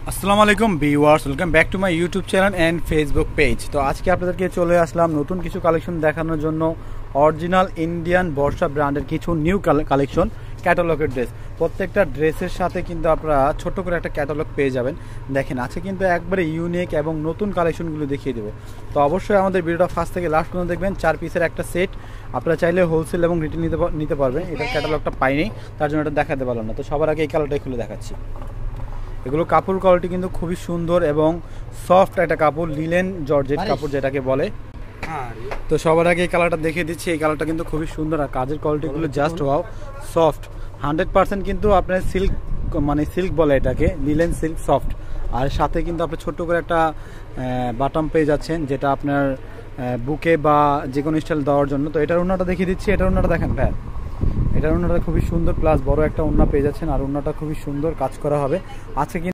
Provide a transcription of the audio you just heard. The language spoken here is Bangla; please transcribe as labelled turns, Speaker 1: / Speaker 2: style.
Speaker 1: আসসালামু আলাইকুম viewers, welcome back to my YouTube channel and Facebook page. তো আজকে আপনাদেরকে চলে আসলাম নতুন কিছু কালেকশন দেখানোর জন্য। অরিজিনাল ইন্ডিয়ান বর্ষা ব্র্যান্ডের কিছু নিউ কালেকশন, ক্যাটালগের ড্রেস। প্রত্যেকটা ড্রেসের সাথে কিন্তু আপনারা ছোট্ট করে একটা ক্যাটালগ পেয়ে যাবেন। দেখেন আছে কিন্তু একবারে ইউনিক এবং নতুন কালেকশনগুলো দেখিয়ে দেবো। তো অবশ্যই আমাদের ভিডিওটা ফার্স্ট থেকে লাস্ট পর্যন্ত দেখবেন। 4 পিসের একটা সেট, আপনারা চাইলে হোলসেল এবং রিটেল নিতে পারবেন। এটার ক্যাটালগটা পাইনি, তার জন্য এটা দেখাতে পারলাম না। তো সবার আগে এই কালারটাই খুলে দেখাচ্ছি। এগুলো কাপড় কোয়ালিটি কিন্তু খুবই সুন্দর এবং সফট একটা কাপড়, লিলেন জর্জেট কাপড় যেটাকে বলে। তো সবার আগে এই কালারটা দেখিয়ে দিচ্ছি। এই কালারটা কিন্তু খুবই সুন্দর আর কাজের কোয়ালিটিগুলো জাস্ট ওয়াও, সফট 100% কিন্তু আপনার সিল্ক, মানে সিল্ক বলে এটাকে, লিলেন সিল্ক সফট। আর সাথে কিন্তু আপনি ছোট্ট করে একটা বাটাম পেয়ে যাচ্ছেন, যেটা আপনার বুকে বা যে কোনো স্টাইল দেওয়ার জন্য। তো এটার ওড়নাটা দেখিয়ে দিচ্ছি। এটার ওড়নাটা দেখেন ভাই, এটার ওড়নাটা খুবই সুন্দর, প্লাস বড় একটা ওড়না পেয়ে যাচ্ছেন। আর ওড়নাটা খুবই সুন্দর কাজ করা হবে। আজকে